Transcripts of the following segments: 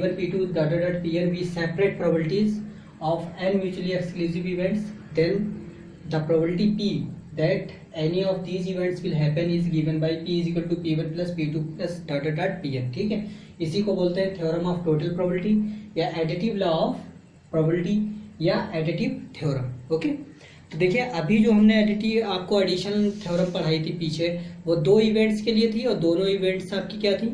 P2 dot dot dot Pn be separate probabilities of n mutually exclusive events, then the probability P that any of these events will happen is given by P is equal to P1 plus P2 plus dot dot dot Pn. ठीक है, इसी को बोलते हैं theorem of total probability या additive law of probability या additive theorem. Okay, तो देखिए अभी जो हमने एडिटिव आपको एडिशन थ्योरम पढ़ाई थी पीछे, वो दो इवेंट्स के लिए थी और दोनों इवेंट्स आपकी क्या थी,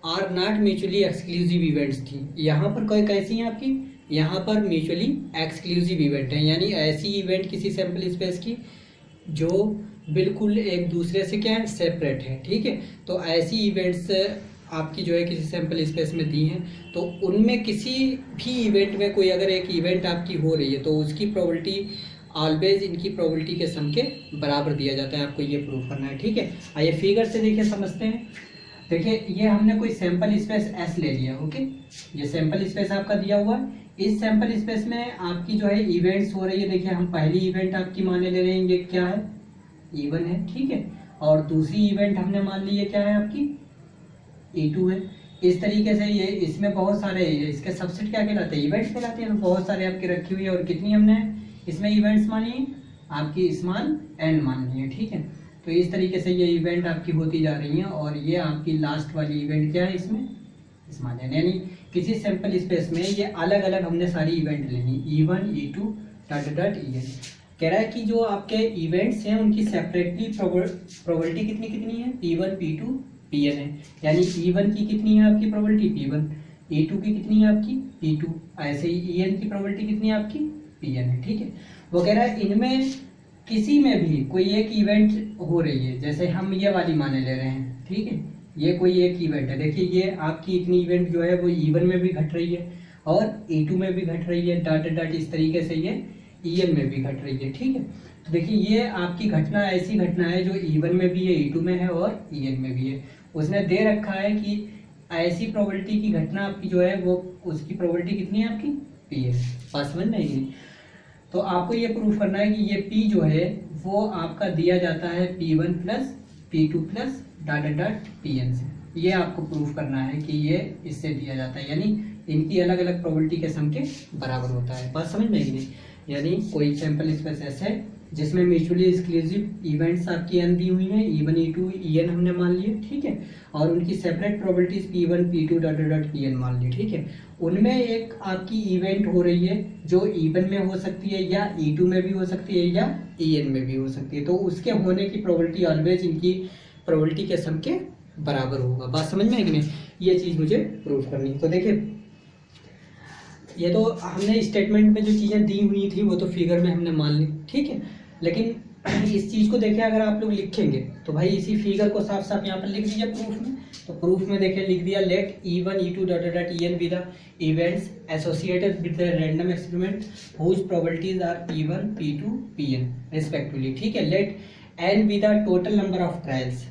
are not mutually exclusive events थी. यहाँ पर कोई कैसी हैं आपकी, यहाँ पर म्यूचुअली एक्सक्लूसिव इवेंट है, यानी ऐसी इवेंट किसी सैम्पल स्पेस की जो बिल्कुल एक दूसरे से क्या है, सेपरेट है. ठीक है, तो ऐसी इवेंट्स आपकी जो है किसी सैम्पल स्पेस में दी हैं, तो उनमें किसी भी इवेंट में कोई अगर एक इवेंट आपकी हो रही है तो उसकी प्रोबेबिलिटी ऑलवेज इनकी प्रोबेबिलिटी के सम के बराबर दिया जाता है. आपको ये प्रूव करना है. ठीक है, आइए फिगर से देखिए समझते हैं. देखिए ये हमने कोई सैंपल स्पेस S ले लिया. ओके, ये सैंपल स्पेस आपका दिया हुआ है. इस सैंपल स्पेस में आपकी जो है इवेंट्स हो रही है. देखिए हम पहली इवेंट आपकी माने ले रहे हैं, ये क्या है, E1 है. ठीक है, और दूसरी इवेंट हमने मान ली है क्या है आपकी, E2 है. इस तरीके से ये इसमें बहुत सारे इसके सबसेट क्या कहलाते हैं, इवेंट्स कहलाते हैं. बहुत सारे आपकी रखी हुई है और कितनी हमने इसमें इवेंट्स मानी है आपकी स्मॉल n मान ली है. ठीक है, तो इस तरीके से ये इवेंट आपकी होती जा रही है और ये आपकी लास्ट वाली इवेंट क्या है इसमें स्मॉल n, यानी किसी सैंपल स्पेस में ये अलग अलग हमने सारी इवेंट लेनी, E1 E2 dot dot En. कह रहा है कि जो आपके इवेंट्स हैं उनकी सेपरेटली प्रोबेबिलिटी कितनी कितनी है, P1 P2 Pn है. यानी E1 की कितनी है आपकी प्रोबेबिलिटी P1, E2 की कितनी है आपकी P2, ऐसे ही En की प्रोबेबिलिटी कितनी है आपकी Pn है. ठीक है, वो कह रहा है इनमें किसी में भी कोई एक इवेंट हो रही है, जैसे हम ये वाली माने ले रहे हैं. ठीक है, ये कोई एक इवेंट है. देखिए ये आपकी इतनी इवेंट जो है वो E1 में भी घट रही है और E2 में भी घट रही है, डॉट डॉट इस तरीके से ये En में भी घट रही है. ठीक है, तो देखिए ये आपकी घटना ऐसी घटना है जो E1 में भी है, E2 में है और En में भी है. उसने दे रखा है कि ऐसी प्रोबेबिलिटी की घटना आपकी जो है वो उसकी प्रोबेबिलिटी कितनी है आपकी P है. बात समझ में आएगी. तो आपको ये प्रूफ करना है कि ये P जो है वो आपका दिया जाता है P1 plus P2 plus dot dot Pn से. ये आपको प्रूफ करना है कि ये इससे दिया जाता है, यानी इनकी अलग अलग प्रोबेबिलिटी के सम के बराबर होता है. बात समझ में आएगी नहीं. यानी कोई सैंपल स्पेस ऐसा है जिसमें म्यूचुअली एक्सक्लूसिव इवेंट्स आपकी n दी हुई हैं, E1 E2 En हमने मान लिए. ठीक है, और उनकी separate probabilities P1 P2 dot dot Pn मान ली. ठीक है, उनमें एक आपकी इवेंट हो रही है जो E1 में हो सकती है या E2 में भी हो सकती है या En में भी हो सकती है, तो उसके होने की प्रोबेबिलिटी ऑलवेज इनकी प्रोबेबिलिटी के सम के बराबर होगा. बात समझ में है कि नहीं, ये चीज़ मुझे प्रूफ करनी है. तो देखिए ये तो हमने स्टेटमेंट में जो चीज़ें दी हुई थी वो तो फिगर में हमने मान ली. ठीक है, लेकिन इस चीज़ को देखिए अगर आप लोग लिखेंगे तो भाई इसी फिगर को साफ साफ यहाँ पर लिख दीजिए प्रूफ में. तो प्रूफ में देखिए लिख दिया, let E1 E2 dot dot En be the events associated with the random experiment whose probabilities are P1 P2 Pn respectively. ठीक है, let n be the total number of trials.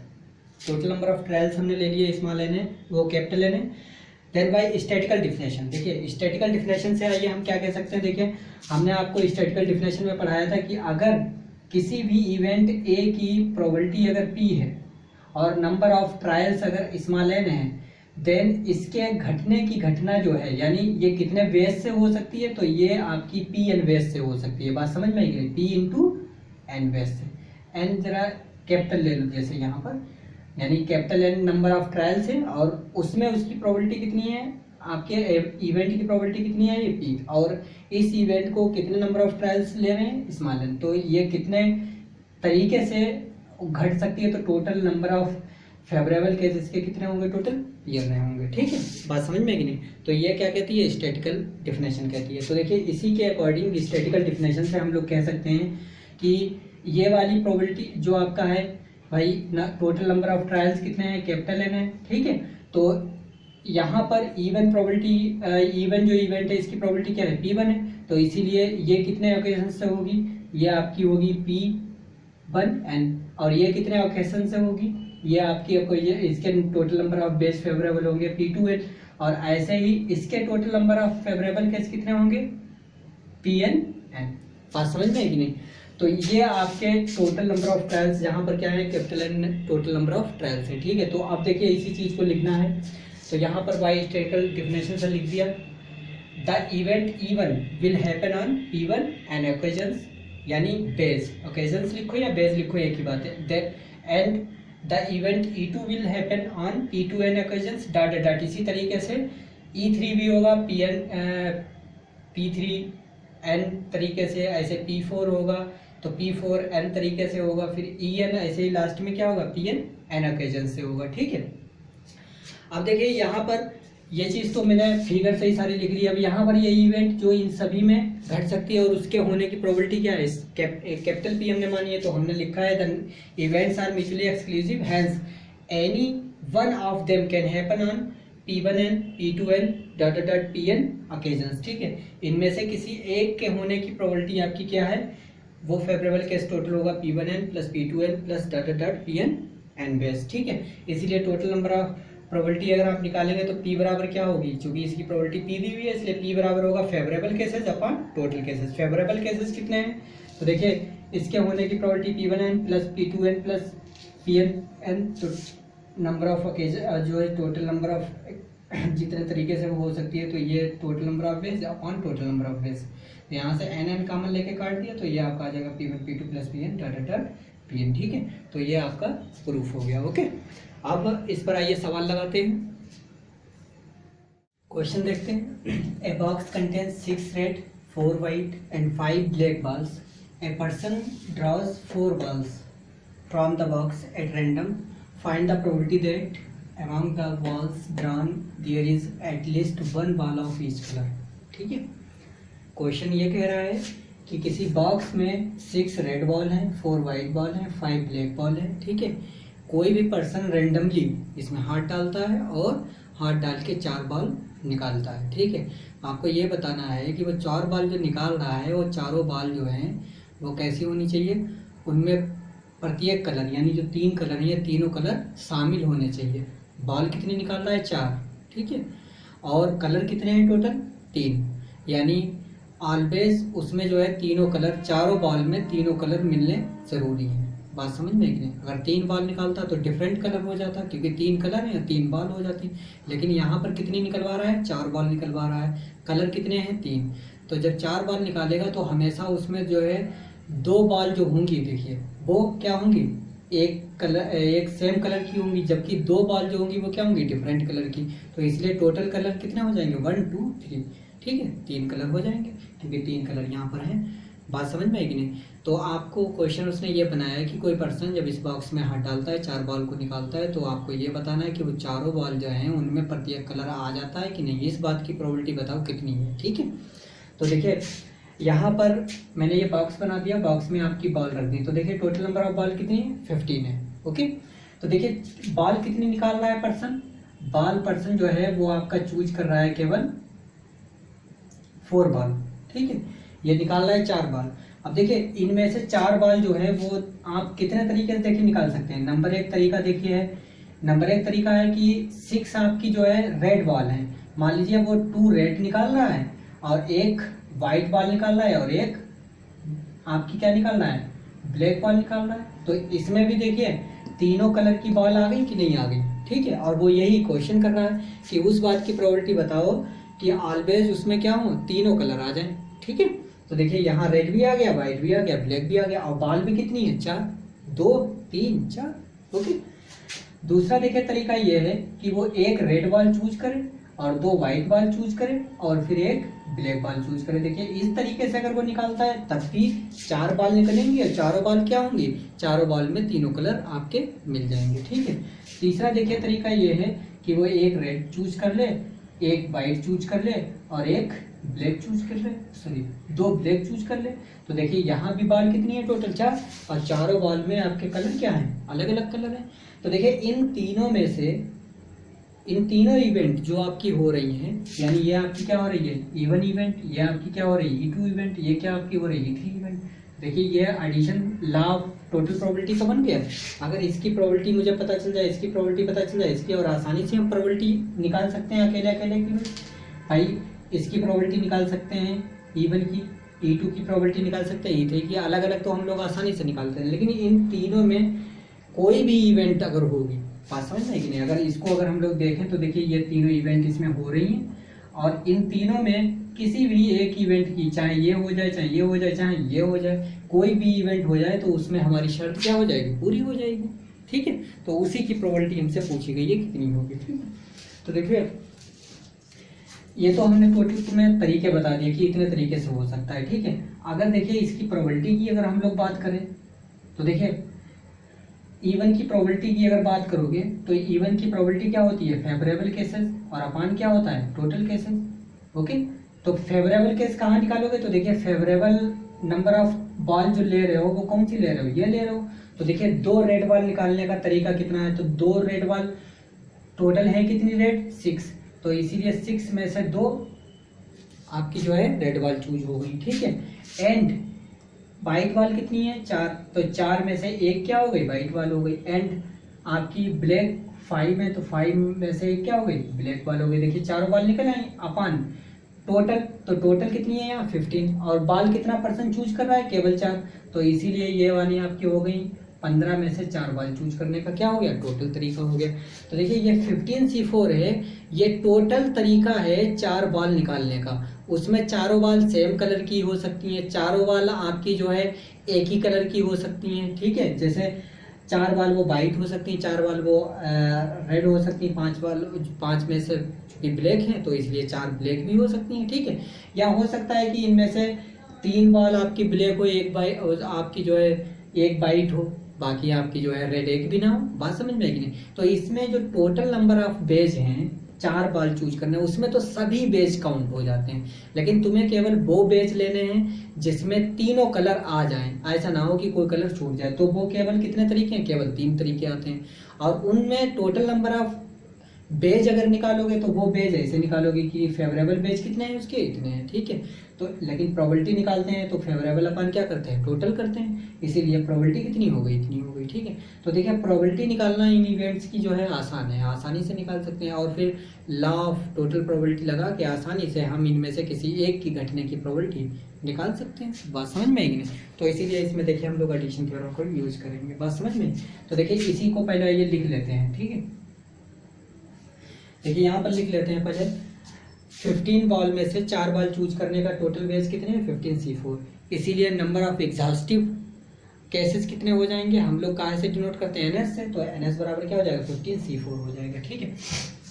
Total number of trials हमने ले लिए small n है, वो capital N है. Then by statical definition. देखिए statical definition से आइए हम क्या कह सकते हैं. देखिए हमने आपको स्टैटिकल डिफिनेशन में पढ़ाया था कि अगर किसी भी इवेंट A की प्रोबेबिलिटी अगर P है और नंबर ऑफ ट्रायल्स अगर स्मॉल n है, देन इसके घटने की घटना जो है, यानी ये कितने वेज से हो सकती है, तो ये आपकी Pn वेज से हो सकती है. बात समझ में आई, P इंटू एन वेज से. n जरा कैपिटल ले लो जैसे यहाँ पर, यानी capital N number of trials है और उसमें उसकी प्रोबेबिलिटी कितनी है, आपके इवेंट की प्रोबेबिलिटी कितनी है, ये P, और इस इवेंट को कितने नंबर ऑफ ट्रायल्स ले रहे हैं, स्मॉल n. तो ये कितने तरीके से घट सकती है, तो total number of favourable cases के कितने होंगे, टोटल ये रहे होंगे. ठीक है, बात समझ में है कि नहीं. तो ये क्या कहती है, स्टैटिकल डिफिनेशन कहती है. तो देखिए इसी के अकॉर्डिंग स्टैटिकल डिफिनेशन से हम लोग कह सकते हैं कि ये वाली प्रोबेबिलिटी जो आपका है भाई ना, टोटल नंबर ऑफ ट्रायल्स कितने हैं, कैपिटल N है. ठीक है, तो यहाँ पर E1 प्रोबेबिलिटी, E1 जो इवेंट है इसकी प्रोबेबिलिटी क्या है, P1 है. तो इसीलिए ये कितने ओकेजन से होगी, ये आपकी होगी P1N, और ये कितने ओकेजन से होगी, ये आपकी ये इसके total number of base favourable होंगे P2N, और ऐसे ही इसके total number of favourable case कितने होंगे, Pn. बात समझ में है कि नहीं. तो ये आपके टोटल नंबर ऑफ ट्रायल्स, जहाँ पर क्या है capital N total number of trials है. ठीक है, तो अब देखिए इसी चीज़ को लिखना है. तो यहाँ पर बाई हिस्टोरिकल डिफिनेशन से लिख दिया, the event E1 will happen on P1 and occasions, यानी बेस, ओकेजन्स लिखो या बेस लिखो एक ही बात है, and the event E2 will happen on P2 and occasions dot dot. इसी तरीके से E3 भी होगा P3 n तरीके से, ऐसे P4 होगा तो P4 n तरीके से होगा, फिर En ऐसे ही लास्ट में क्या होगा Pn n ओकेजन से होगा। ठीक है, अब देखिए यहाँ पर ये चीज़ तो मैंने फिगर से ही सारी लिख ली। अब यहाँ पर ये इवेंट जो इन सभी में घट सकती है और उसके होने की प्रोबेबिलिटी क्या है, कैपिटल P हमने मानी है तो हमने लिखा है the events are mutually exclusive, hence any one of them can happen on P1n P2n dot dot Pn occasions. ठीक है, इनमें से किसी एक के होने की प्रोबेबिलिटी आपकी क्या है, वो फेवरेबल केस टोटल होगा P1n plus P2n plus dot dot Pn n base. ठीक है, इसीलिए टोटल नंबर ऑफ प्रोबेबिलिटी अगर आप निकालेंगे तो P बराबर क्या होगी, चूंकि इसकी प्रोबेबिलिटी P दी हुई है इसलिए P बराबर होगा favourable cases upon total cases. Favourable cases कितने हैं, तो देखिए इसके होने की probability P1n plus P2n plus Pn, तो नंबर ऑफ ओकेजन जो है टोटल नंबर ऑफ जितने तरीके से वो हो सकती है, तो ये total number of base upon total number of base. तो यहाँ से n कॉमन लेके काट दिया तो ये आपका आ जाएगा P1 P2 plus Pn dot dot Pn। ठीक है, तो ये आपका प्रूफ हो गया। ओके, अब इस पर आइए सवाल लगाते हैं, क्वेश्चन देखते हैं। A box contains 6 red 4 white and 5 black balls. A person draws 4 balls from the box at random. Find the probability that among the balls drawn there is at least one ball of each color. ठीक है, question ये कह रहा है कि किसी box में 6 red ball हैं, 4 वाइट बॉल हैं, 5 ब्लैक बॉल हैं। ठीक है, कोई भी पर्सन रेंडमली इसमें हाथ डालता है और हाथ डाल के 4 बॉल निकालता है। ठीक है, आपको ये बताना है कि वो 4 बॉल जो निकाल रहा है वो चारों बॉल जो हैं वो कैसी होनी चाहिए, उनमें प्रत्येक कलर यानी जो 3 कलर हैं ये तीनों कलर शामिल होने चाहिए। बॉल कितनी निकाल रहा है, 4। ठीक है, और कलर कितने हैं टोटल, 3, यानी ऑलवेज उसमें जो है तीनों कलर, चारों बॉल में तीनों कलर मिलने ज़रूरी है। बात समझ में कि नहीं, अगर 3 बॉल निकालता तो डिफरेंट कलर हो जाता, क्योंकि 3 कलर हैं 3 बॉल हो जाती, लेकिन यहाँ पर कितनी निकलवा रहा है, 4 बॉल निकलवा रहा है, कलर कितने हैं, 3। तो जब 4 बॉल निकालेगा तो हमेशा उसमें जो है 2 बॉल जो होंगी, देखिए वो क्या होंगी, एक सेम कलर की होंगी, जबकि 2 बॉल जो होंगी वो क्या होंगी, डिफरेंट कलर की। तो इसलिए टोटल कलर कितने हो जाएंगे, 1 2 3। ठीक है, 3 कलर हो जाएंगे क्योंकि 3 कलर यहाँ पर हैं। बात समझ में आई कि नहीं। तो आपको क्वेश्चन उसने ये बनाया है कि कोई पर्सन जब इस बॉक्स में हाथ डालता है, 4 बॉल को निकालता है, तो आपको ये बताना है कि वो चारों बॉल जो हैं उनमें प्रत्येक कलर आ जाता है कि नहीं, इस बात की प्रोबेबिलिटी बताओ कितनी है। ठीक है, तो देखिए यहाँ पर मैंने ये बॉक्स बना दिया, बॉक्स में आपकी बॉल रख दी, तो देखिए टोटल नंबर ऑफ बॉल कितनी है, 15 है। ओके, तो देखिए बॉल कितनी निकाल रहा है पर्सन, पर्सन जो है वो आपका चूज कर रहा है केवल 4 बॉल। ठीक है, ये निकाल रहा है 4 बॉल। अब देखिए इनमें से 4 बॉल जो है वो आप कितने तरीके से देखिए निकाल सकते हैं। नंबर 1 तरीका देखिए है, नंबर 1 तरीका है कि 6 आपकी जो है रेड बॉल है, मान लीजिए वो 2 रेड निकाल रहा है और 1 वाइट बॉल निकाल रहा है और 1 आपकी क्या निकाल रहा है, ब्लैक बॉल निकाल रहा है। तो इसमें भी देखिए तीनों कलर की बॉल आ गई कि नहीं आ गई। ठीक है, और वो यही क्वेश्चन कर रहा है कि उस बात की प्रोबेबिलिटी बताओ कि ऑलवेज उसमें क्या हो, तीनों कलर आ जाए। ठीक है, तो देखिए यहाँ रेड भी आ गया, वाइट भी आ गया, ब्लैक भी आ गया, और बॉल भी कितनी है, 4, 2 3 4। ओके, दूसरा देखिए तरीका ये है कि वो 1 रेड बॉल चूज करे और 2 वाइट बॉल चूज करे और फिर 1 ब्लैक बॉल चूज करे। देखिए इस तरीके से अगर वो निकालता है तब भी 4 बॉल निकलेंगे और चारों बॉल क्या होंगी, चारों बॉल में तीनों कलर आपके मिल जाएंगे। ठीक है, तीसरा देखिए तरीका ये है कि वो 1 रेड चूज कर ले, 1 वाइट चूज कर ले और 1 ब्लैक चूज कर ले, सॉरी 2 ब्लैक चूज कर ले। तो देखिए यहाँ भी बॉल कितनी है, टोटल 4, और चारों बॉल में आपके कलर क्या हैं, अलग अलग कलर हैं। तो देखिए इन तीनों में से इन तीनों इवेंट जो आपकी हो रही हैं, यानी ये आपकी क्या हो रही है, E1 इवेंट, ये आपकी क्या हो रही है, E2 इवेंट, ये क्या आपकी हो रही है, E3 इवेंट। देखिए ये addition law of total probability का बन गया। अगर इसकी प्रोबेबिलिटी मुझे पता चल जाए, इसकी प्रोबेबिलिटी पता चल जाए, इसकी, और आसानी से हम प्रोबेबिलिटी निकाल सकते हैं अकेले अकेले की। भाई इसकी प्रोबेबिलिटी निकाल सकते हैं E1 की, E2 की प्रोबेबिलिटी निकाल सकते हैं, E3 की, अलग अलग तो हम लोग आसानी से निकालते हैं। लेकिन इन तीनों में कोई भी इवेंट अगर होगी बात समझ में कि नहीं। अगर इसको अगर हम लोग देखें तो देखिए ये तीनों इवेंट इसमें हो रही हैं और इन तीनों में किसी भी एक इवेंट की, चाहे ये हो जाए चाहे ये हो जाए चाहे ये हो जाए, कोई भी इवेंट हो जाए तो उसमें हमारी शर्त क्या हो जाएगी, पूरी हो जाएगी। ठीक है, तो उसी की प्रोबेबिलिटी हमसे पूछी गई है कितनी होगी। ठीक है, तो देखिए ये तो हमने टोटल तुम्हें तरीके बता दिए कि इतने तरीके से हो सकता है। ठीक है, अगर देखिए इसकी प्रोबेबिलिटी की अगर हम लोग बात करें तो देखिए इवन की प्रोबेबिलिटी की अगर बात करोगे तो इवन की प्रोबेबिलिटी क्या होती है, फेवरेबल केसेस, और अपान क्या होता है, टोटल केसेस। ओके, तो फेवरेबल केस कहाँ निकालोगे, तो देखिए फेवरेबल नंबर ऑफ बॉल जो ले रहे हो वो कौन सी ले रहे हो, ये ले रहे हो। तो देखिए 2 रेड बॉल निकालने का तरीका कितना है, तो 2 रेड बॉल टोटल है कितनी रेड, 6, तो इसीलिए 6 में से 2 आपकी जो है रेड बॉल चूज हो गई। ठीक है, एंड वाइट बॉल कितनी है, 4, तो 4 में से 1 क्या हो गई, वाइट बॉल हो गई। एंड आपकी ब्लैक 5 है, तो 5 में से 1 क्या हो गई, ब्लैक बॉल हो गई। देखिए 4 बॉल निकल आई अपान टोटल, तो टोटल कितनी है यहाँ 15, और बॉल कितना परसेंट चूज कर रहा है, केवल 4, तो इसीलिए ये वाली आपकी हो गई 15 में से 4 बॉल चूज करने का क्या हो गया, टोटल तरीका हो गया। तो देखिए ये 15C4 है, ये टोटल तरीका है 4 बॉल निकालने का। उसमें चारों बॉल सेम कलर की हो सकती हैं, चारों बॉल आपकी जो है एक ही कलर की हो सकती हैं। ठीक है, जैसे 4 बॉल वो वाइट हो सकती हैं, 4 बॉल वो रेड हो सकती हैं, 5 में से चूंकि ब्लैक हैं तो इसलिए 4 ब्लैक भी हो सकती हैं। ठीक है, या हो सकता है कि इनमें से 3 बॉल आपकी ब्लैक हो, आपकी जो है एक वाइट हो, बाकी आपकी जो है रेड एक भी ना हो। बात समझ में है कि नहीं। तो इसमें जो टोटल नंबर ऑफ बेज हैं 4 बॉल चूज करने, उसमें तो सभी बेज काउंट हो जाते हैं, लेकिन तुम्हें केवल वो बेज लेने हैं जिसमें तीनों कलर आ जाएं। ऐसा ना हो कि कोई कलर छूट जाए, तो वो केवल कितने तरीके हैं, केवल 3 तरीके आते हैं। और उनमें टोटल नंबर ऑफ बेज अगर निकालोगे तो वो बेज ऐसे निकालोगे कि फेवरेबल बेज कितने हैं उसके, इतने हैं। ठीक है, तो लेकिन प्रोबेबिलिटी निकालते हैं तो फेवरेबल अपन क्या करते हैं, टोटल करते हैं, इसीलिए प्रोबेबिलिटी कितनी हो गई, इतनी हो गई। ठीक है, तो देखिए प्रोबेबिलिटी निकालना इन इवेंट्स की जो है आसान है, आसानी से निकाल सकते हैं, और फिर लॉ ऑफ टोटल प्रोबेबिलिटी लगा के आसानी से हम इनमें से किसी एक की घटने की प्रोबेबिलिटी निकाल सकते हैं। बात समझ में आएगी नहीं। तो इसीलिए इसमें देखिए हम लोग एडिशन थ्योरम को यूज करेंगे। बात समझ में। तो देखिए इसी को पहले ये लिख लेते हैं। ठीक है, देखिए यहाँ पर लिख लेते हैं पहले 15 बॉल में से 4 बॉल चूज करने का टोटल बेस कितने हैं, 15C4। इसीलिए नंबर ऑफ एग्जॉस्टिव केसेस कितने हो जाएंगे, हम लोग कहाँ से डिनोट करते हैं, NS से, तो NS बराबर क्या हो जाएगा, 15C4 हो जाएगा। ठीक है,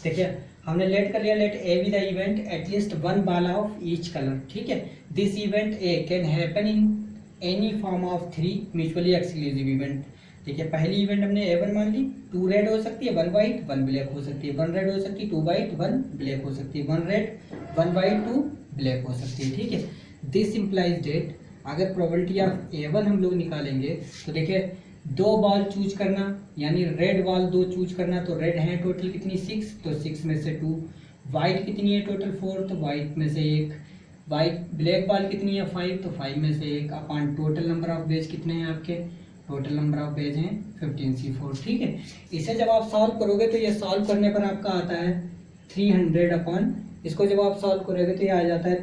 देखिए हमने लेट कर लिया, let A with the event at least 1 ball of each colour. ठीक है, this event A can happen in any form of 3 mutually exclusive event. देखिए पहली इवेंट हमने A1 मान ली, 2 रेड हो सकती है, 1 वाइट 1 ब्लैक हो सकती है, 1 रेड हो सकती है, 2 वाइट 1 ब्लैक हो सकती है, 1 रेड 1 वाइट 2 ब्लैक हो सकती है। ठीक है, दिस इम्प्लाइज डेट अगर प्रोबेबिलिटी ऑफ A1 हम लोग निकालेंगे तो देखिए 2 बॉल चूज करना, यानी रेड बॉल 2 चूज करना, तो रेड है टोटल कितनी 6, तो 6 में से 2, वाइट कितनी है टोटल 4, तो वाइट में से 1, वाइट ब्लैक बॉल कितनी है 5, तो 5 में से 1 upon total number of bags कितने हैं आपके, टोटल नंबर ऑफ बेज हैं 15C4। ठीक है, इसे जब आप सॉल्व करोगे तो ये सॉल्व करने पर आपका आता है 300 अपॉन, इसको जब आप सॉल्व करोगे तो ये आ जाता है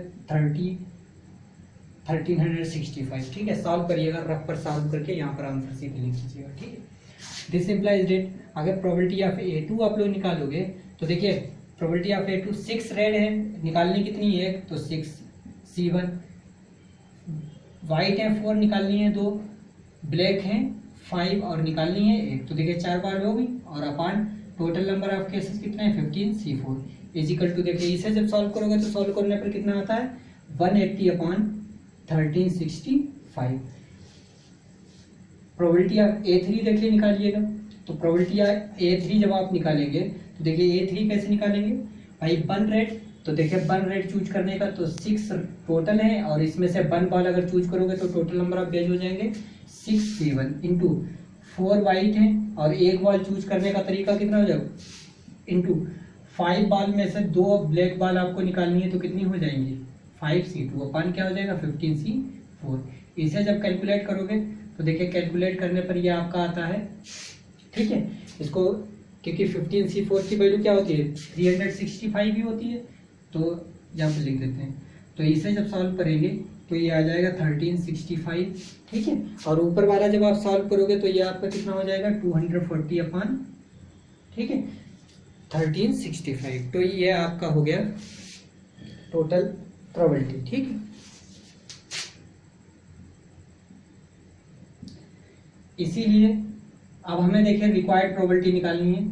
1365। ठीक है, सॉल्व करिएगा, रफ पर सॉल्व करके यहाँ पर आंसर सीधे लिख लीजिएगा। ठीक है, दिस इम्प्लाइज डेट अगर प्रोबेबिलिटी ऑफ A2 आप लोग निकालोगे तो देखिए प्रोबेबिलिटी ऑफ A2 6 रेड है, निकालनी कितनी है 1, तो 6C1, वाइट है 4, निकालनी है 2, ब्लैक है 5 और निकालनी है 1, तो देखिए 4 बार हो गई, और अपान टोटल नंबर ऑफ केसेस कितने हैं 15C4 इजिकल टू, देखिए इसे जब सॉल्व करोगे तो सॉल्व करने पर कितना आता है 180 अपॉन 1365। प्रोबेबिलिटी ऑफ A3 देखिए निकालिएगा, तो प्रोबेबिलिटी ऑफ A3 जब आप निकालेंगे तो देखिए A3 कैसे निकालेंगे भाई, 1 रेड, तो देखिए 1 रेड चूज करने का तो 6 टोटल है, और इसमें से 1 बॉल अगर चूज करोगे तो टोटल नंबर ऑफ बेज हो जाएंगे 6C1 इंटू 4 वाइट है, और 1 बॉल चूज करने का तरीका कितना हो जाएगा, इंटू 5 बॉल में से 2 ब्लैक बॉल आपको निकालनी है, तो कितनी हो जाएंगी 5C2 अपन क्या हो जाएगा 15C4। इसे जब कैलकुलेट करोगे तो देखिए कैलकुलेट करने पर ये आपका आता है। ठीक है, इसको क्योंकि 15C4 की वैल्यू क्या होती है 365 ही होती है, तो यहाँ पर लिख देते हैं, तो इसे जब सॉल्व करेंगे तो ये आ जाएगा 1365। ठीक है, और ऊपर वाला जब आप सॉल्व करोगे तो ये आपका कितना हो जाएगा 240 अपॉन ठीक है 1365। तो ये आपका हो गया टोटल प्रोबेबिलिटी। ठीक है, इसीलिए अब हमें देखिए रिक्वायर्ड प्रोबेबिलिटी निकालनी है,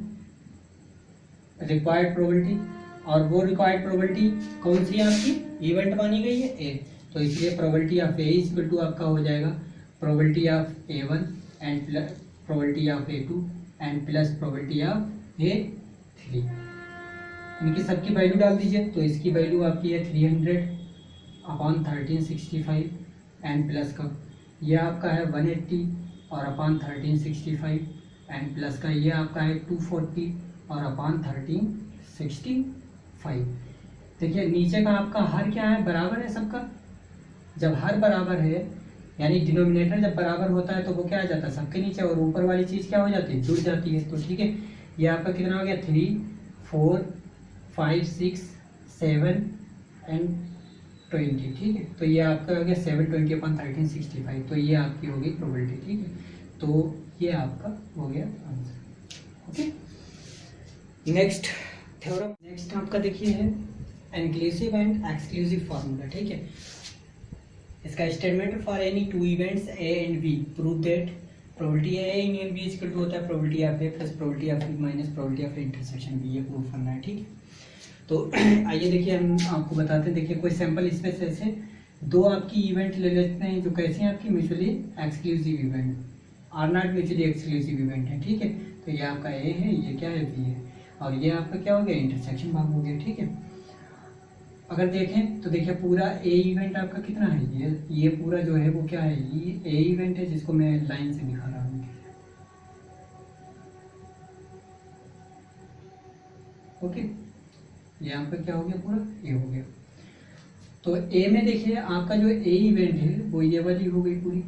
रिक्वायर्ड प्रोबेबिलिटी, और वो रिक्वायर्ड प्रोबेबिलिटी कौन सी आपकी इवेंट मानी गई है ए, तो इसलिए probability of A is equal to आपका हो जाएगा प्रोबेबिलिटी ऑफ A1 and plus probability of A2 and plus probability of A3। इनकी सबकी वैल्यू डाल दीजिए, तो इसकी वैल्यू आपकी है 300/1365 एंड प्लस का ये आपका है 180 और अपॉन 1365 एंड प्लस का ये आपका है 240 और अपॉन 1365। देखिए नीचे का आपका हर क्या है, बराबर है सबका। जब हर बराबर है यानी डिनोमिनेटर जब बराबर होता है तो वो क्या आ जाता है सबके नीचे, और ऊपर वाली चीज़ क्या हो जाती है, जुड़ जाती है। तो ठीक है, ये आपका कितना हो गया 3 4 5 6 7 एंड 20। ठीक है, तो ये आपका हो गया 720/1365। तो ये आपकी होगी प्रोबेबिलिटी। ठीक है, तो ये आपका हो गया answer. Okay, next theorem, next आपका देखिए है इंक्लूसिव एंड एक्सक्लूसिव फार्मूला। ठीक है, इसका statement for any two events A and B prove that probability A union B equal to होता है probability of A plus probability of B minus probability of intersection B, ये prove करना है। ठीक है, तो आइए देखिए हम आपको बताते हैं। देखिए कोई सैंपल इसमें से दो आपकी इवेंट ले लेते हैं जो कैसे हैं आपकी mutually exclusive event, are not mutually exclusive event है। ठीक है, तो ये आपका ए है, ये क्या है बी है, और ये आपका क्या हो गया इंटरसेक्शन भाग हो गया। ठीक है, अगर देखें तो देखिए पूरा ए इवेंट आपका कितना है, ये पूरा जो है वो क्या है, ये ए इवेंट है जिसको मैं लाइन से दिखा रहा हूँ। ओके, यहाँ पे क्या हो गया पूरा ए हो गया। तो ए में देखिए आपका जो ए इवेंट है वो ये वाली हो गई पूरी,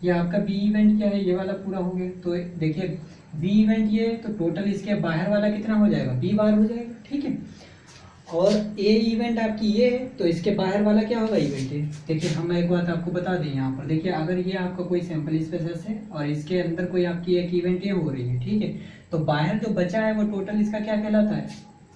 ये आपका बी इवेंट क्या है, ये वाला पूरा हो गया। तो देखिए बी इवेंट ये, तो टोटल इसके बाहर वाला कितना हो जाएगा, बी बार हो जाएगा। ठीक है, और ए इवेंट आपकी ये है तो इसके बाहर वाला क्या होगा इवेंट है। देखिए हम एक बात आपको बता दें यहाँ पर, देखिए अगर ये आपका कोई सैंपल स्पेसिस है और इसके अंदर कोई आपकी एक इवेंट ये हो रही है, ठीक है, तो बाहर जो बचा है वो टोटल इसका क्या कहलाता है,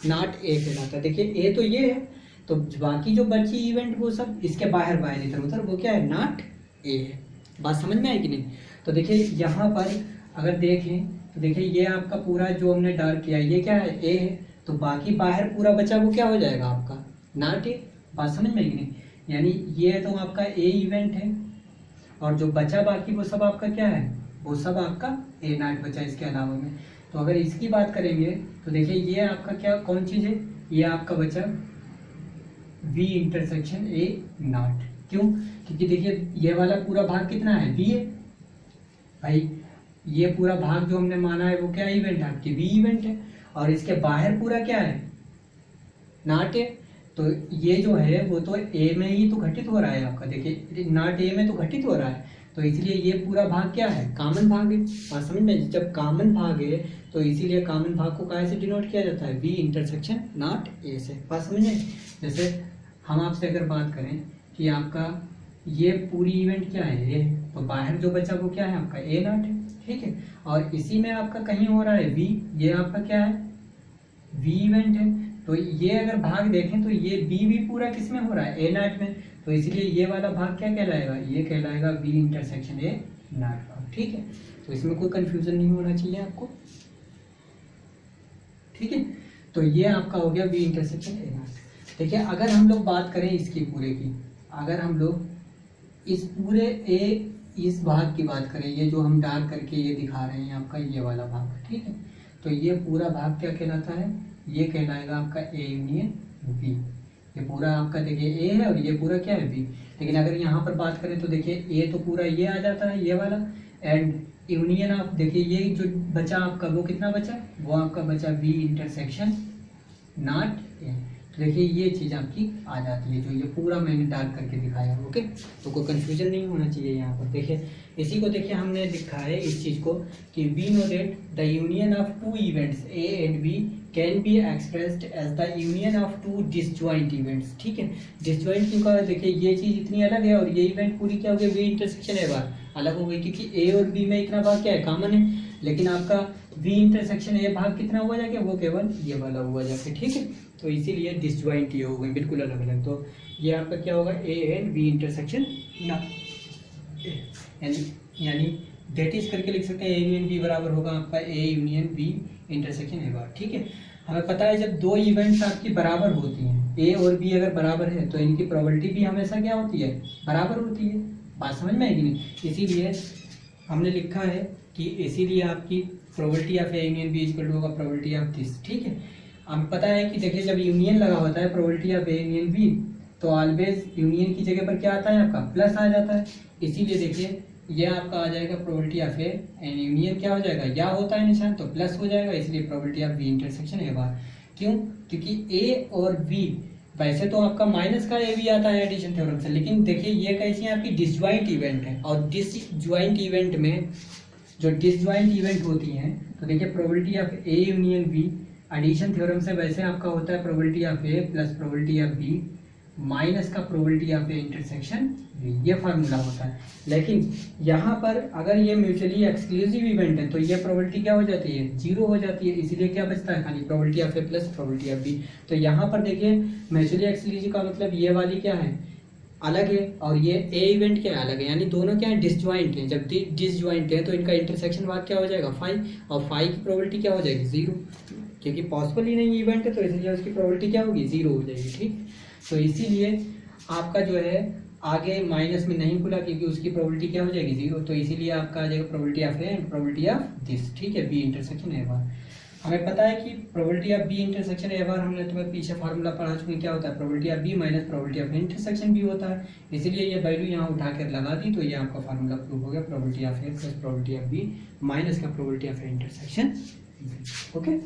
नॉट ए कहलाता है। देखिए ए तो ये है, तो बाकी जो बची इवेंट वो सब इसके बाहर बाहर इधर उधर वो क्या है, नॉट ए है। बात समझ में आई कि नहीं। तो देखिए यहाँ पर अगर देखें तो देखिए ये आपका पूरा जो हमने डार्क किया ये क्या है, ए है, तो बाकी बाहर पूरा बचा वो क्या हो जाएगा आपका, नॉट ए। बात समझ में आई कि नहीं। यानी ये तो आपका ए इवेंट है और जो बचा बाकी वो सब आपका क्या है, वो सब आपका ए नॉट बचा इसके अलावा में। तो अगर इसकी बात करेंगे तो देखिए ये आपका क्या कौन चीज़ है, ये आपका बचा वी इंटरसेक्शन ए नॉट। क्यों, क्योंकि देखिए ये वाला पूरा भाग कितना है, बी है भाई, ये पूरा भाग जो हमने माना है वो क्या इवेंट है आपकी, बी इवेंट है, और इसके बाहर पूरा क्या है, नॉट ए। तो ये जो है वो तो ए में ही तो घटित हो रहा है आपका, देखिए नॉट ए में तो घटित हो रहा है, तो इसलिए ये पूरा भाग क्या है, कॉमन भाग है। बात समझ में, जब कॉमन भाग है तो इसीलिए कॉमन भाग को कहाँ से डिनोट किया जाता है, बी इंटरसेक्शन नॉट ए से। बात समझे। जैसे हम आपसे अगर बात करें कि आपका ये पूरी इवेंट क्या है ए, तो बाहर जो बचा वो क्या है आपका ए नॉट है, ठीक है, और इसी में आपका कहीं हो रहा है बी, ये आपका क्या है वी इवेंट है। तो ये अगर भाग देखें तो ये बी भी पूरा किस में हो रहा है, ए नॉट में, तो इसलिए ये वाला भाग क्या कहलाएगा, ये कहलाएगा बी इंटरसेक्शन ए नॉट भाग। ठीक है, तो इसमें कोई कंफ्यूजन नहीं होना चाहिए आपको। ठीक है, तो ये आपका हो गया बी इंटरसेक्शन ए नॉट। देखिए अगर हम लोग बात करें इसकी पूरे की, अगर हम लोग इस पूरे ए इस भाग की बात करें, ये जो हम डार्क करके ये दिखा रहे हैं आपका ये वाला भाग, ठीक है, तो ये पूरा भाग क्या कहलाता है, ये कहलाएगा आपका ए यूनियन बी। ये पूरा आपका देखिए ए है और ये पूरा क्या है बी। लेकिन अगर यहाँ पर बात करें तो देखिए ए तो पूरा ये आ जाता है ये वाला, एंड यूनियन ऑफ देखिए ये जो बचा आपका वो कितना बचा, वो आपका बचा बी इंटरसेक्शन नॉट ए। तो देखिए ये चीज़ आपकी आ जाती है जो ये पूरा मैंने डार्क करके दिखाया। ओके, तो कोई कंफ्यूजन नहीं होना चाहिए यहाँ पर। देखिए इसी को देखिए हमने लिखा है इस चीज़ को कि we know that the union of two events A and B can be expressed as the union of two disjoint events. ठीक है, डिसजॉइंट क्यों कहा, देखिए ये चीज़ इतनी अलग है और ये इवेंट पूरी क्या हो गई, बी इंटरसेक्शन है बार अलग हो गई, क्योंकि ए और बी में इतना भाग क्या है, कॉमन है। लेकिन आपका वी इंटरसेक्शन ए भाग कितना हुआ जाके, वो केवल ये वाला हुआ जाके, ठीक है। तो इसीलिए डिसजॉइंट ये हो गई बिल्कुल अलग अलग। तो ये आपका क्या होगा, ए एंड वी इंटरसेक्शन ना, यानी दैट इज करके लिख सकते हैं ए यूनियन बी बराबर होगा आपका A union B intersection A bar, ठीक है। हमें पता है जब दो इवेंट्स आपकी बराबर होती हैं, ए और बी अगर बराबर है तो इनकी प्रोबेबिलिटी भी हमेशा क्या होती है, बराबर होती है। बात समझ में आएगी नहीं, इसीलिए हमने लिखा है कि इसीलिए आपकी probability of A union B equal to होगा प्रोबेबिलिटी ऑफ दिस, ठीक है। हमें पता है कि देखिए जब यूनियन लगा होता है probability of A union B, तो ऑलवेज यूनियन की जगह पर क्या आता है आपका, प्लस आ जाता है। इसीलिए देखिए ये आपका आ जाएगा प्रोबेबिलिटी ऑफ ए एंड यूनियन क्या हो जाएगा, या होता है निशान तो प्लस हो जाएगा, इसलिए probability of B intersection A bar. क्यों, क्योंकि ए और बी वैसे तो आपका माइनस का ए भी आता है एडिशन थ्योरम से, लेकिन देखिए ये कैसी आपकी डिसजॉइंट इवेंट है, और डिसजॉइंट इवेंट में जो डिसजॉइंट इवेंट होती हैं, तो देखिए probability of A union B addition theorem से वैसे आपका होता है probability of A plus probability of B minus का probability of A intersection B, ये फार्मूला होता है। लेकिन यहाँ पर अगर ये म्यूचुअली एक्सक्लूसिव इवेंट है तो ये प्रोबेबिलिटी क्या हो जाती है, जीरो हो जाती है, इसीलिए क्या बचता है खाली probability of A plus probability of B. तो यहाँ पर देखिए म्यूचुअली एक्सक्लूसिव का मतलब ये वाली क्या है, अलग है, और ये ए इवेंट क्या है, अलग है, यानी दोनों क्या है, डिसजॉइंट है। जब डिसजॉइंट है तो इनका इंटरसेक्शन बाद क्या हो जाएगा, फाइव, और फाइव की प्रोबेबिलिटी क्या हो जाएगी, जीरो, क्योंकि पॉसिबल ही नहीं इवेंट है तो इसलिए उसकी प्रोबेबिलिटी क्या होगी, जीरो हो जाएगी, ठीक। तो इसीलिए आपका जो है आगे माइनस में नहीं खुला क्योंकि उसकी प्रोबेबिलिटी क्या हो जाएगी, जीरो। तो इसीलिए आपका आ जाएगा प्रोबेबिलिटी of A and probability of this, ठीक है, बी इंटरसेक्शन ए बार। हमें पता है कि probability of B intersection A bar हमने तुम्हें पीछे फार्मूला पढ़ा चुके, क्या होता है, probability of B minus probability of intersection B होता है। इसीलिए ये वैल्यू यहाँ उठा कर लगा दी तो ये आपका फार्मूला प्रूव हो गया, probability of A plus probability of B minus का प्रोबेबिलिटी ऑफ इंटरसेक्शन, ओके।